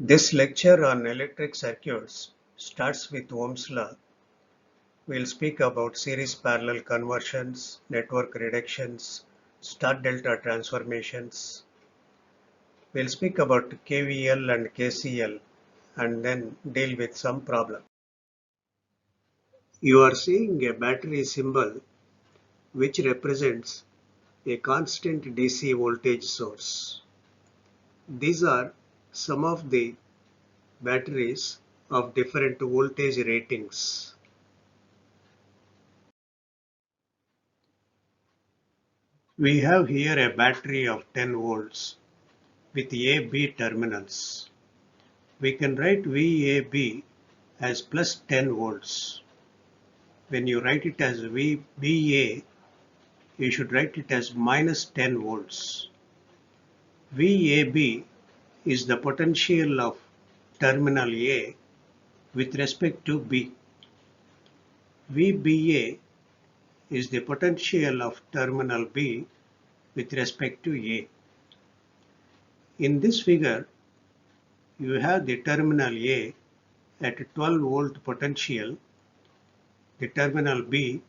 This lecture on electric circuits starts with Ohm's law. We'll speak about series parallel conversions, network reductions, star-delta transformations. We'll speak about KVL and KCL and then deal with some problem. You are seeing a battery symbol which represents a constant DC voltage source. These are some of the batteries of different voltage ratings. We have here a battery of 10 volts with A-B terminals. We can write VAB as plus 10 volts. When you write it as VBA, you should write it as minus 10 volts. VAB is the potential of terminal A with respect to B. VBA is the potential of terminal B with respect to A. In this figure, you have the terminal A at 12 volt potential, the terminal B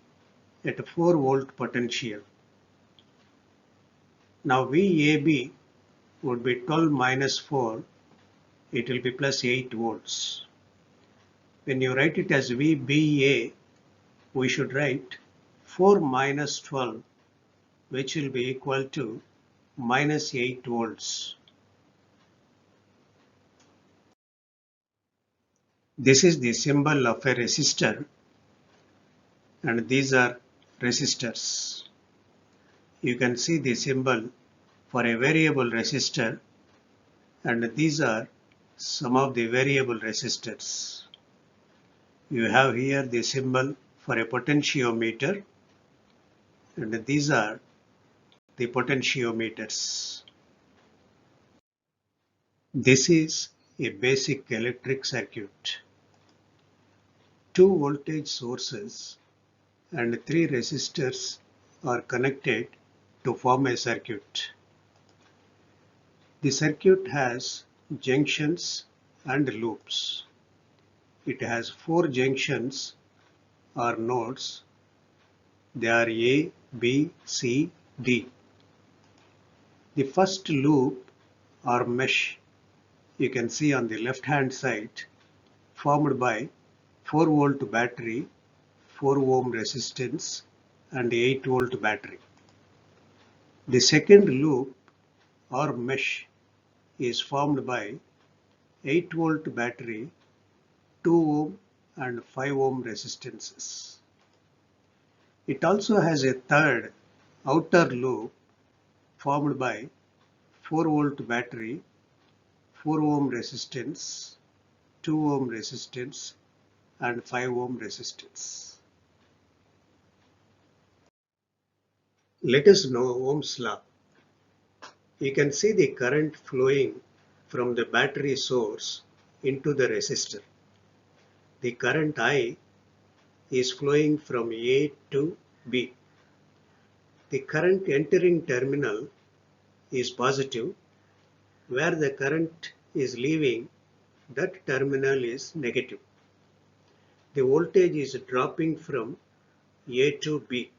at 4 volt potential. Now VAB would be 12 minus 4, it will be plus 8 volts. When you write it as VBA, we should write 4 minus 12, which will be equal to minus 8 volts. This is the symbol of a resistor, and these are resistors. You can see the symbol for a variable resistor, and these are some of the variable resistors. You have here the symbol for a potentiometer, and these are the potentiometers. This is a basic electric circuit. Two voltage sources and three resistors are connected to form a circuit. The circuit has junctions and loops. It has four junctions or nodes. They are A, B, C, D. The first loop or mesh you can see on the left hand side formed by 4 volt battery, 4 ohm resistance and 8 volt battery. The second loop or mesh is formed by 8 volt battery, 2 ohm and 5 ohm resistances. It also has a third outer loop formed by 4 volt battery, 4 ohm resistance, 2 ohm resistance and 5 ohm resistance. Let us know Ohm's law. You can see the current flowing from the battery source into the resistor. The current I is flowing from A to B. The current entering terminal is positive, where the current is leaving, that terminal is negative. The voltage is dropping from A to B.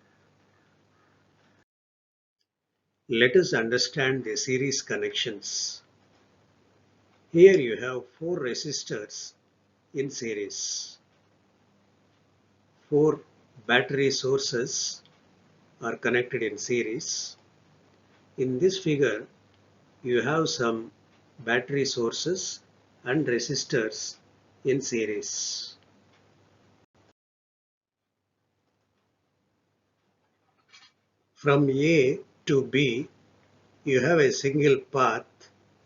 Let us understand the series connections. Here you have four resistors in series. Four battery sources are connected in series. In this figure, you have some battery sources and resistors in series. From A to B, you have a single path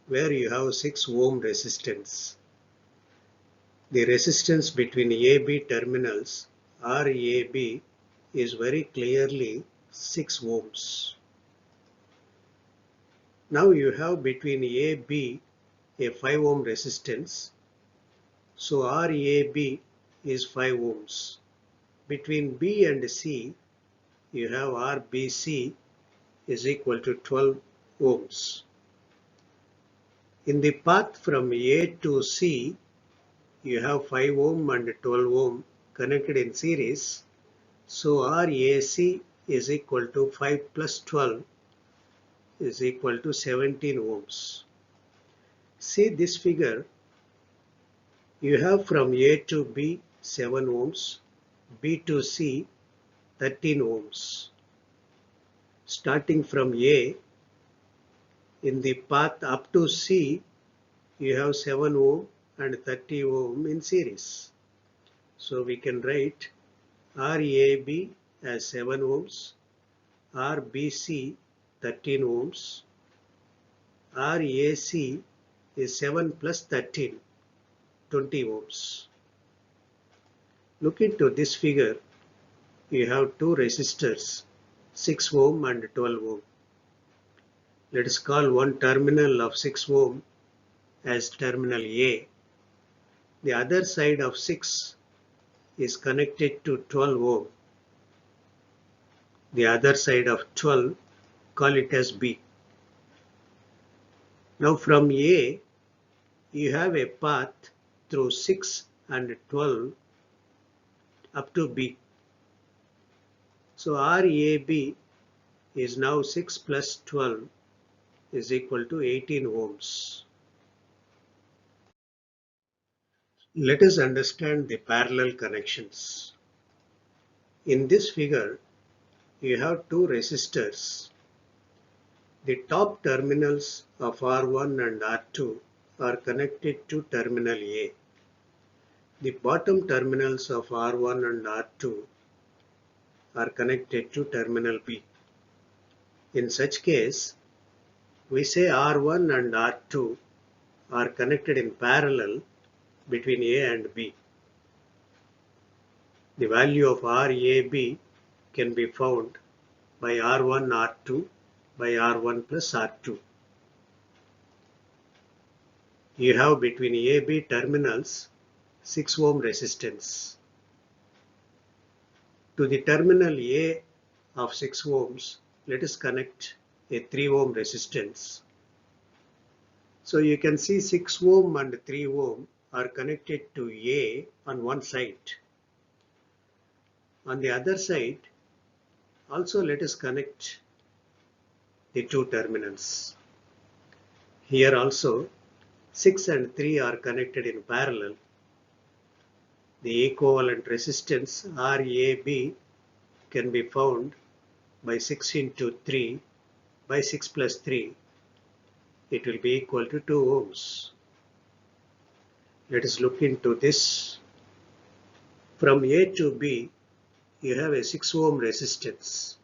where you have 6 ohm resistance. The resistance between AB terminals RAB is very clearly 6 ohms. Now you have between AB a 5 ohm resistance, so RAB is 5 ohms. Between B and C, you have RBC is equal to 12 ohms. In the path from A to C, you have 5 ohm and 12 ohm connected in series. So RAC is equal to 5 plus 12 is equal to 17 ohms. See this figure, you have from A to B 7 ohms, B to C 13 ohms. Starting from A, in the path up to C, you have 7 ohm and 30 ohm in series. So we can write RAB as 7 ohms, RBC 13 ohms, RAC is 7 plus 13, 20 ohms. Look into this figure, you have two resistors, 6 ohm and 12 ohm. Let us call one terminal of 6 ohm as terminal A. The other side of 6 is connected to 12 ohm. The other side of 12, call it as B. Now from A, you have a path through 6 and 12 up to B. So RAB is now 6 plus 12 is equal to 18 ohms. Let us understand the parallel connections. In this figure, you have two resistors. The top terminals of R1 and R2 are connected to terminal A. The bottom terminals of R1 and R2 are connected to terminal B. In such case, we say R1 and R2 are connected in parallel between A and B. The value of RAB can be found by R1 R2 by R1 plus R2. You have between AB terminals 6 ohm resistance. To the terminal A of 6 ohms, let us connect a 3 ohm resistance. So you can see 6 ohm and 3 ohm are connected to A on one side. On the other side, also let us connect the two terminals. Here also 6 and 3 are connected in parallel. The equivalent resistance RAB can be found by 6 into 3 by 6 plus 3. It will be equal to 2 ohms. Let us look into this. From A to B, you have a 6 ohm resistance.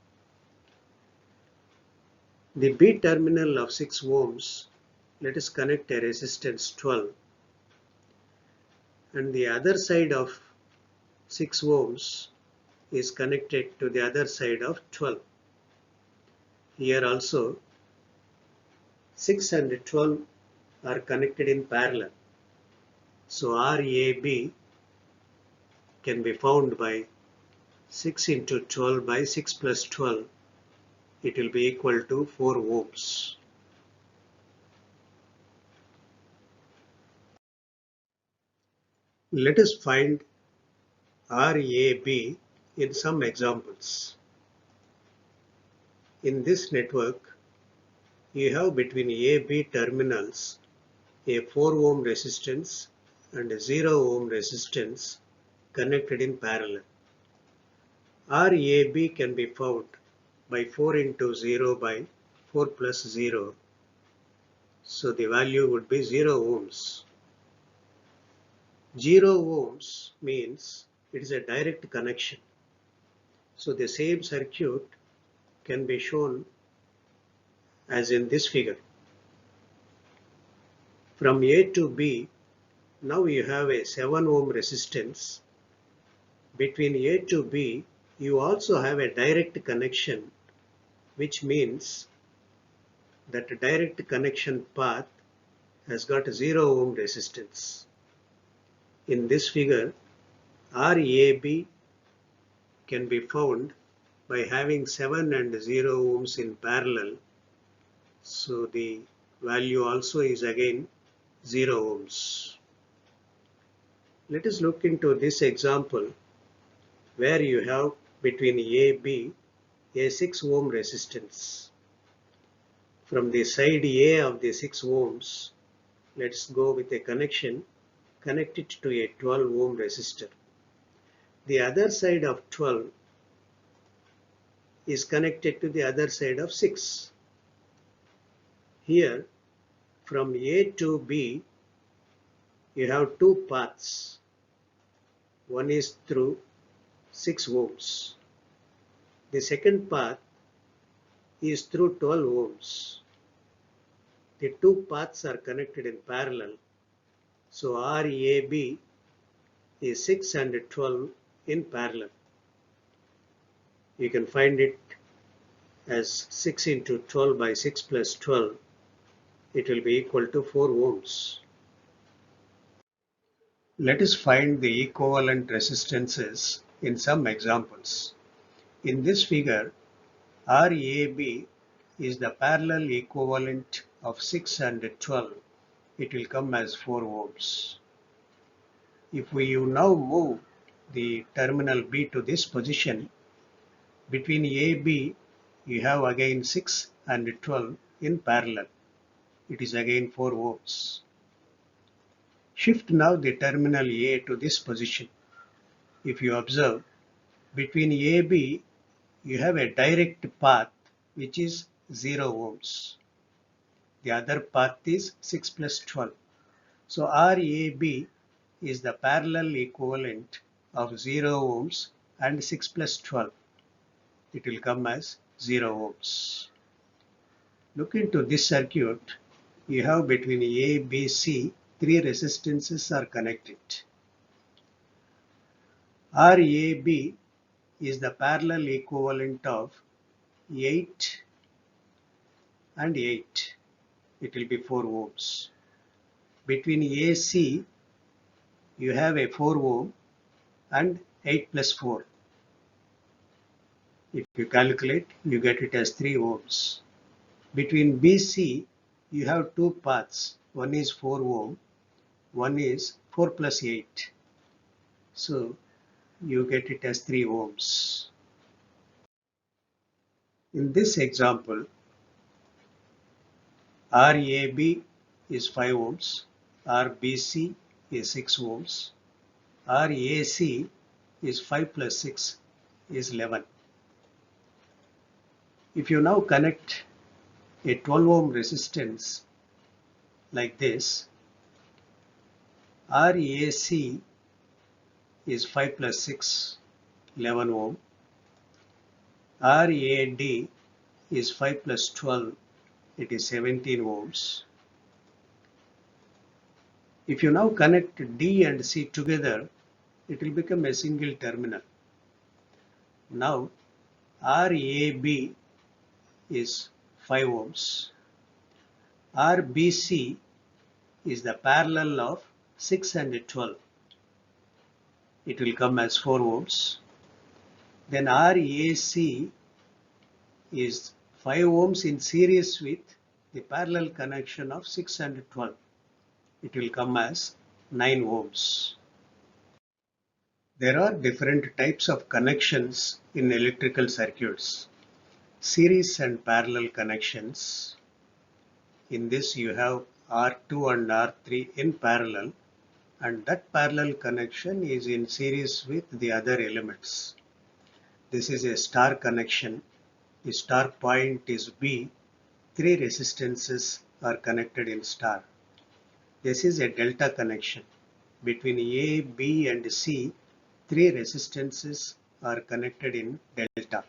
The B terminal of 6 ohms, let us connect a resistance 12. And the other side of 6 ohms is connected to the other side of 12. Here also 6 and 12 are connected in parallel. So RAB can be found by 6 into 12 by 6 plus 12. It will be equal to 4 ohms. Let us find RAB in some examples. In this network, you have between AB terminals a 4 ohm resistance and a 0 ohm resistance connected in parallel. RAB can be found by 4 into 0 by 4 plus 0. So the value would be 0 ohms. 0 ohms means it is a direct connection. So the same circuit can be shown as in this figure. From A to B, now you have a 7 ohm resistance. Between A to B, you also have a direct connection, which means that a direct connection path has got a 0 ohm resistance. In this figure, RAB can be found by having 7 and 0 ohms in parallel. So the value also is again 0 ohms. Let us look into this example where you have between AB a 6 ohm resistance. From the side A of the 6 ohms, let's go with a connection, connect it to a 12 ohm resistor. The other side of 12 is connected to the other side of 6. Here, from A to B, you have two paths. One is through 6 ohms. The second path is through 12 ohms. The two paths are connected in parallel. So RAB is 6 and 12 in parallel. You can find it as 6 into 12 by 6 plus 12. It will be equal to 4 ohms. Let us find the equivalent resistances in some examples. In this figure, RAB is the parallel equivalent of 6 and 12. It will come as 4 ohms. If we now move the terminal B to this position, between AB you have again 6 and 12 in parallel. It is again 4 ohms. Shift now the terminal A to this position. If you observe, between AB you have a direct path which is 0 ohms. The other path is 6 plus 12. So RAB is the parallel equivalent of 0 ohms and 6 plus 12. It will come as 0 ohms. Look into this circuit. You have between A, B, C, three resistances are connected. RAB is the parallel equivalent of 8 and 8. It will be 4 ohms. Between AC, you have a 4 ohm and 8 plus 4. If you calculate, you get it as 3 ohms. Between BC, you have two paths. One is 4 ohm, one is 4 plus 8. So you get it as 3 ohms. In this example, RAB is 5 ohms, RBC is 6 ohms, RAC is 5 plus 6 is 11. If you now connect a 12 ohm resistance like this, RAC is 5 plus 6, 11 ohm, RAD is 5 plus 12, it is 17 ohms. If you now connect D and C together, it will become a single terminal. Now RAB is 5 ohms. RBC is the parallel of 6 and 12. It will come as 4 ohms. Then RAC is 5 ohms in series with the parallel connection of 6 and 12. It will come as 9 ohms. There are different types of connections in electrical circuits. Series and parallel connections. In this you have R2 and R3 in parallel, and that parallel connection is in series with the other elements. This is a star connection. The star point is B. Three resistances are connected in star. This is a delta connection. Between A, B and C, three resistances are connected in delta.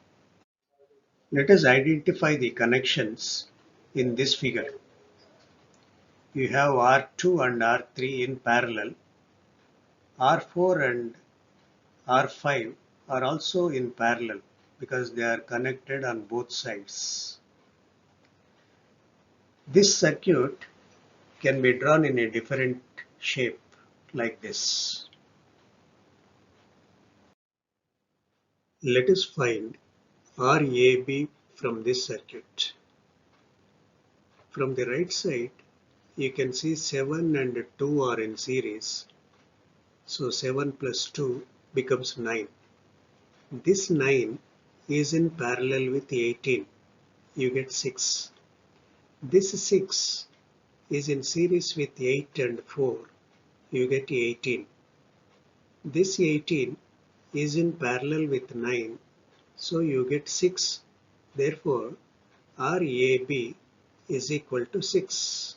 Let us identify the connections in this figure. You have R2 and R3 in parallel. R4 and R5 are also in parallel because they are connected on both sides. This circuit can be drawn in a different shape like this. Let us find RAB from this circuit. From the right side, you can see 7 and 2 are in series. So 7 plus 2 becomes 9. This 9 is in parallel with 18. You get 6. This 6 is in series with 8 and 4. You get 18. This 18 is in parallel with 9. So you get 6. Therefore, RAB is equal to 6.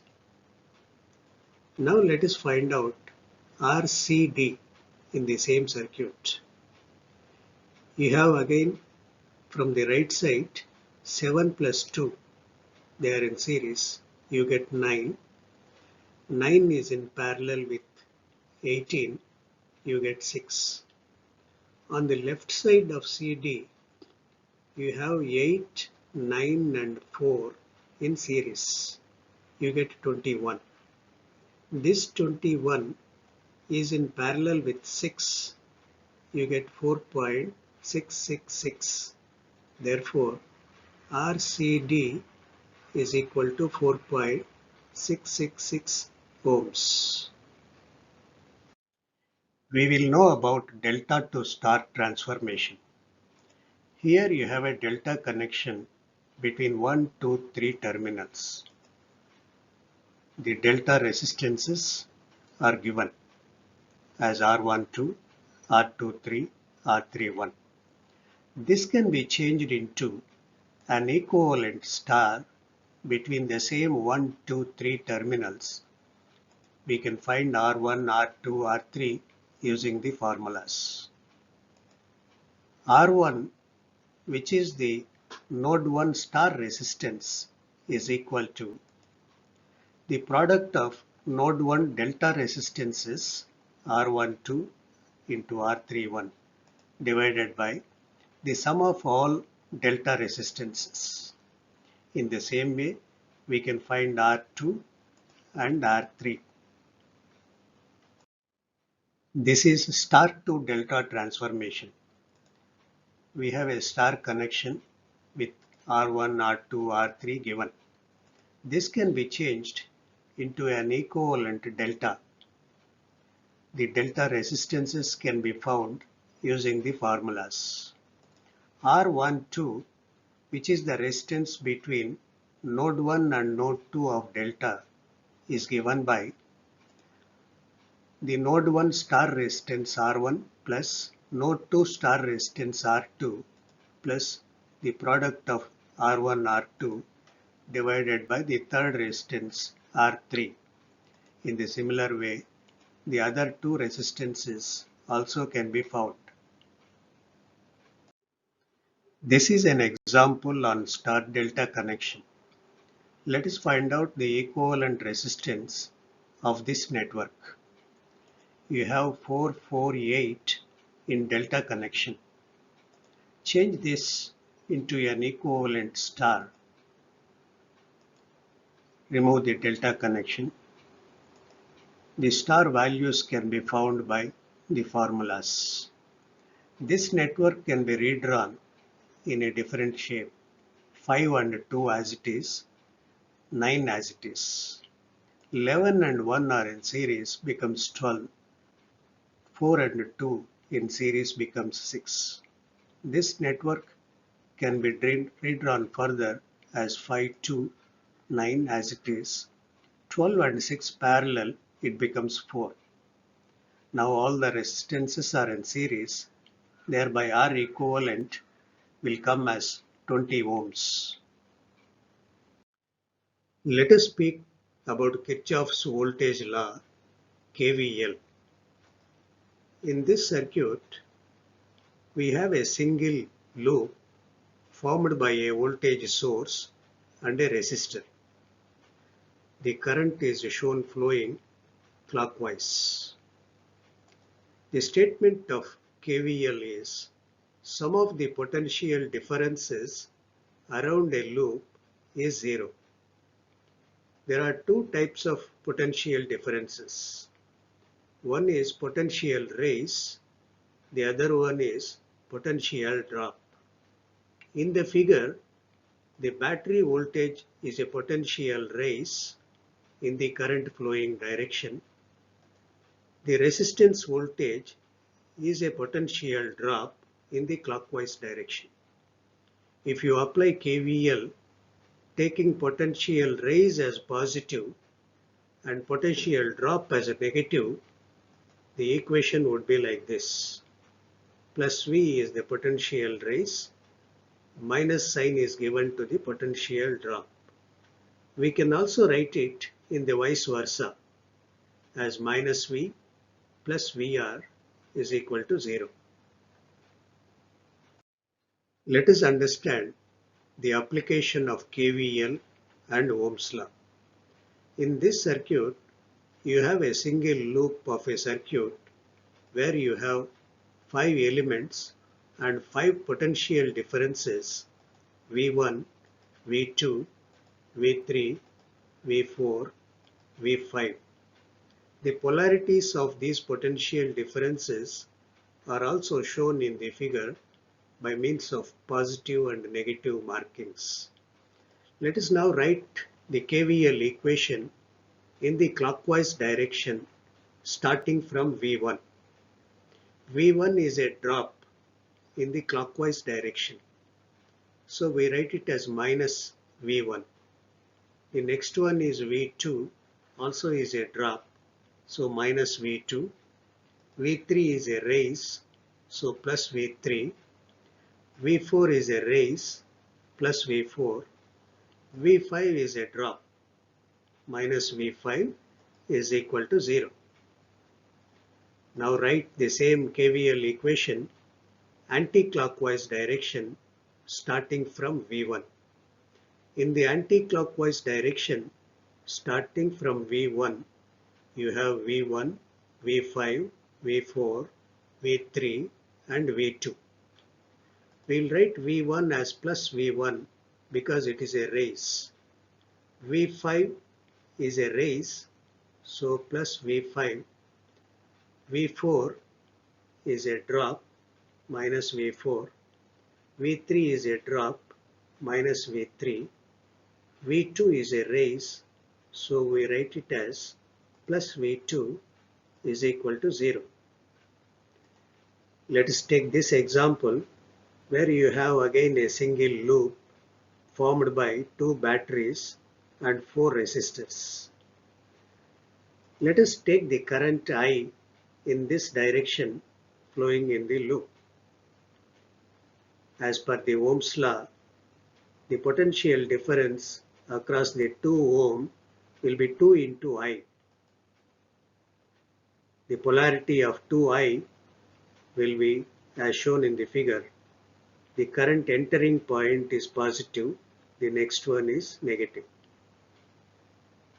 Now let us find out RCD in the same circuit. You have again from the right side 7 plus 2, they are in series, you get 9. 9 is in parallel with 18, you get 6. On the left side of CD, you have 8, 9 and 4 in series, you get 21. This 21 is in parallel with 6, you get 4.666. Therefore, RCD is equal to 4.666 ohms. We will know about delta to star transformation. Here you have a delta connection between 1, 2, 3 terminals. The delta resistances are given as R12, R23, R31. This can be changed into an equivalent star between the same 1, 2, 3 terminals. We can find R1, R2, R3 using the formulas. R1, which is the node 1 star resistance, is equal to the product of node 1 delta resistances R12 into R31 divided by the sum of all delta resistances. In the same way, we can find R2 and R3. This is star to delta transformation. We have a star connection with R1, R2, R3 given. This can be changed into an equivalent delta. The delta resistances can be found using the formulas. R12, which is the resistance between node 1 and node 2 of delta, is given by the node 1 star resistance R1 plus node 2 star resistance R2 plus the product of R1 R2 divided by the third resistance R3. In the similar way, the other two resistances also can be found. This is an example on star delta connection. Let us find out the equivalent resistance of this network. You have 448 in delta connection. Change this into an equivalent star. Remove the delta connection. The star values can be found by the formulas. This network can be redrawn in a different shape. 5 and 2 as it is, 9 as it is. 11 and 1 are in series becomes 12. 4 and 2 in series becomes 6. This network can be redrawn further as 5, 2, 9 as it is. 12 and 6 parallel, it becomes 4. Now all the resistances are in series, thereby R equivalent will come as 20 ohms. Let us speak about Kirchhoff's voltage law, KVL. In this circuit, we have a single loop formed by a voltage source and a resistor. The current is shown flowing clockwise. The statement of KVL is sum of the potential differences around a loop is zero. There are two types of potential differences. One is potential raise, the other one is potential drop. In the figure, the battery voltage is a potential raise in the current flowing direction. The resistance voltage is a potential drop in the clockwise direction. If you apply KVL, taking potential raise as positive and potential drop as a negative, the equation would be like this. Plus V is the potential raise, minus sign is given to the potential drop. We can also write it in the vice versa as minus V plus VR is equal to 0. Let us understand the application of KVL and Ohm's law. In this circuit, you have a single loop of a circuit where you have 5 elements and 5 potential differences V1, V2, V3, V4, V5. The polarities of these potential differences are also shown in the figure by means of positive and negative markings. Let us now write the KVL equation in the clockwise direction starting from V1. V1 is a drop in the clockwise direction. So we write it as minus V1. The next one is V2, also is a drop, so minus V2. V3 is a raise, so plus V3. V4 is a raise, plus V4. V5 is a drop, minus V5 is equal to 0. Now write the same KVL equation anti-clockwise direction starting from V1. In the anti-clockwise direction starting from V1, you have V1, V5, V4, V3 and V2. We'll write V1 as plus V1 because it is a raise. V5 is a raise, so plus V5. V4 is a drop, minus V4. V3 is a drop, minus V3. V2 is a raise, so we write it as plus V2 is equal to 0. Let us take this example where you have again a single loop formed by 2 batteries and 4 resistors. Let us take the current I in this direction flowing in the loop. As per the Ohm's law, the potential difference across the 2 ohm will be 2 into I. The polarity of 2I will be as shown in the figure. The current entering point is positive, the next one is negative.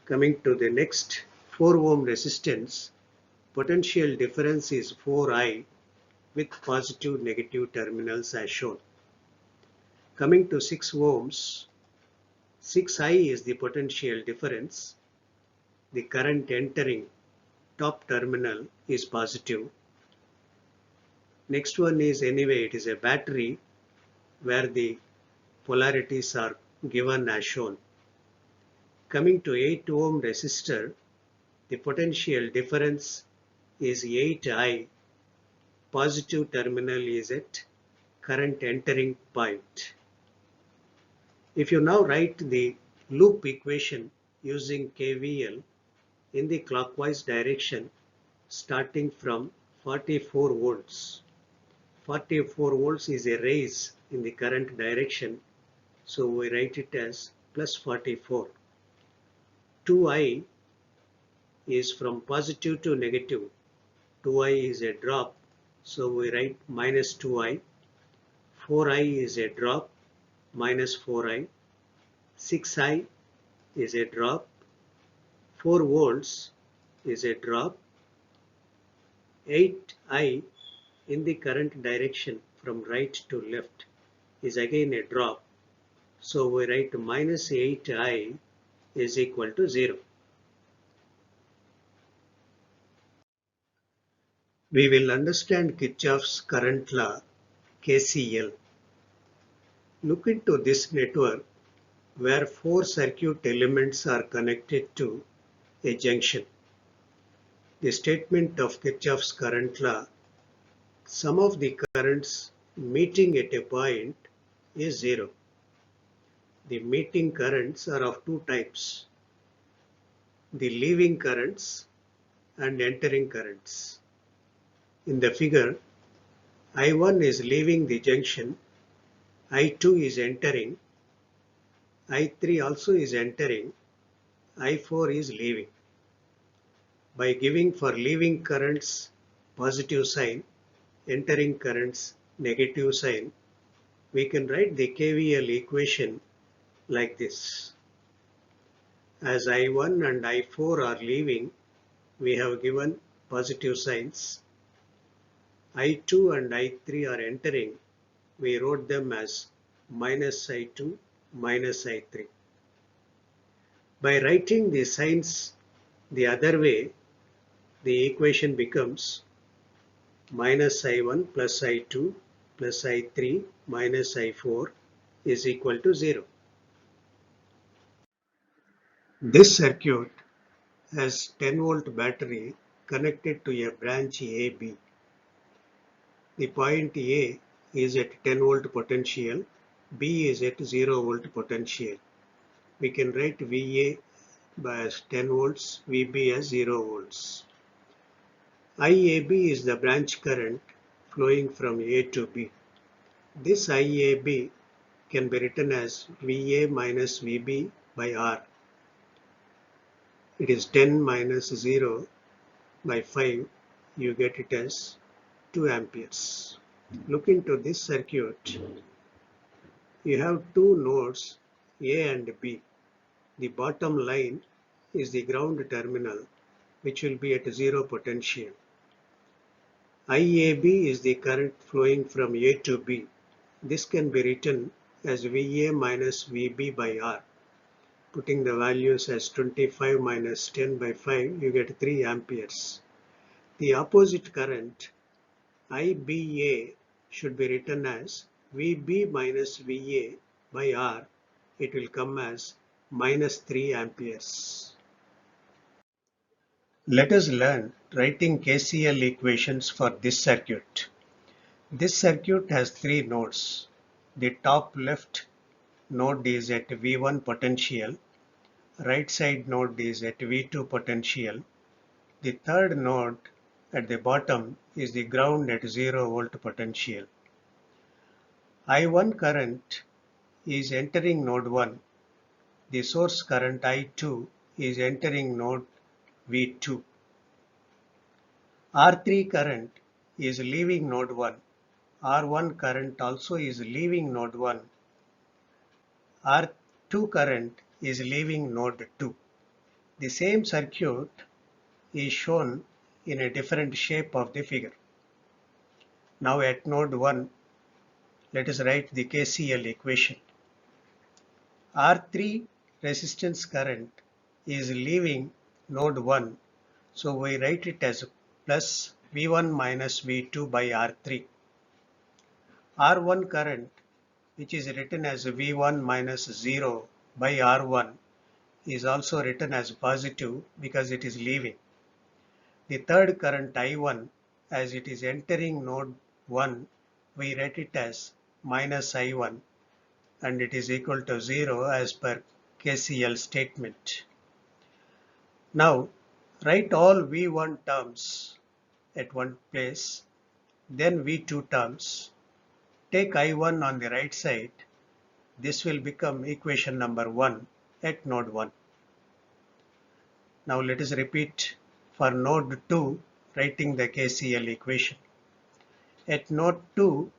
Coming to the next 4 ohm resistance, potential difference is 4I with positive negative terminals as shown. Coming to 6 ohms, 6I is the potential difference. The current entering top terminal is positive. Next one is anyway it is a battery where the polarities are given as shown. Coming to 8 ohm resistor, the potential difference is 8I. Positive terminal is at current entering point. If you now write the loop equation using KVL in the clockwise direction starting from 44 volts. 44 volts is a raise in the current direction, so we write it as plus 44. 2I is from positive to negative. 2I is a drop, so we write minus 2I. 4I is a drop, minus 4I. 6I is a drop. 4 volts is a drop. 8I in the current direction from right to left is again a drop. So we write minus 8I is equal to 0. We will understand Kirchhoff's current law, KCL. Look into this network where 4 circuit elements are connected to a junction. The statement of Kirchhoff's current law, sum of the currents meeting at a point is zero. The meeting currents are of two types, the leaving currents and entering currents. In the figure, I1 is leaving the junction, I2 is entering, I3 also is entering, I4 is leaving. By giving for leaving currents positive sign, entering currents negative sign, we can write the KVL equation like this. As I1 and I4 are leaving, we have given positive signs. I2 and I3 are entering, we wrote them as minus I2, minus I3. By writing the signs the other way, the equation becomes minus I1 plus I2 plus I3 minus I4 is equal to 0. This circuit has 10-volt battery connected to a branch AB. The point A is at 10-volt potential, B is at 0-volt potential. We can write VA as 10 volts, VB as 0 volts. IAB is the branch current flowing from A to B. This IAB can be written as VA minus VB by R. It is 10 minus 0 by 5. You get it as 2 amperes. Look into this circuit. You have two nodes A and B. The bottom line is the ground terminal, which will be at 0 potential. IAB is the current flowing from A to B. This can be written as VA minus VB by R. Putting the values as 25 minus 10 by 5, you get 3 amperes. The opposite current, IBA, should be written as VB minus VA by R. It will come as minus 3 amperes. Let us learn writing KCL equations for this circuit. This circuit has 3 nodes. The top left node is at V1 potential. Right side node is at V2 potential. The third node at the bottom is the ground at 0-volt potential. I1 current is entering node 1. The source current I2 is entering node V2. R3 current is leaving node 1. R1 current also is leaving node 1. R2 current is leaving node 2. The same circuit is shown in a different shape of the figure. Now at node 1, let us write the KCL equation. R3 resistance current is leaving node 1, so we write it as plus V1 minus V2 by R3. R1 current, which is written as V1 minus 0 by R1, is also written as positive because it is leaving. The third current I1, as it is entering node 1, we write it as minus I1 and it is equal to 0 as per KCL statement. Now write all V1 terms at one place, then V2 terms. Take I1 on the right side. This will become equation number 1 at node 1. Now let us repeat for node 2, writing the KCL equation. At node 2,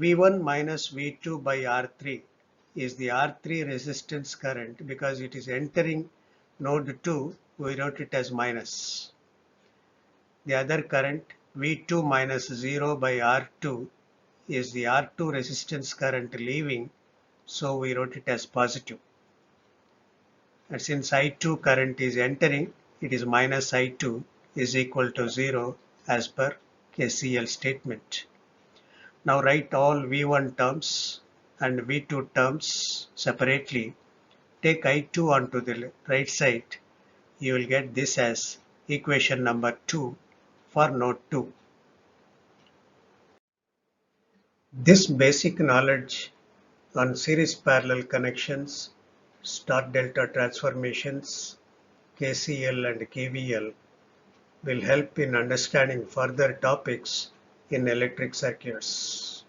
V1 minus V2 by R3 is the R3 resistance current. Because it is entering node 2, we wrote it as minus. The other current, V2 minus 0 by R2, is the R2 resistance current leaving, so we wrote it as positive. And since I2 current is entering, it is minus I2 is equal to 0 as per KCL statement. Now write all V1 terms and V2 terms separately. Take I2 onto the right side. you will get this as equation number 2 for node 2. This basic knowledge on series parallel connections, star delta transformations, KCL and KVL will help in understanding further topics in electric circuits.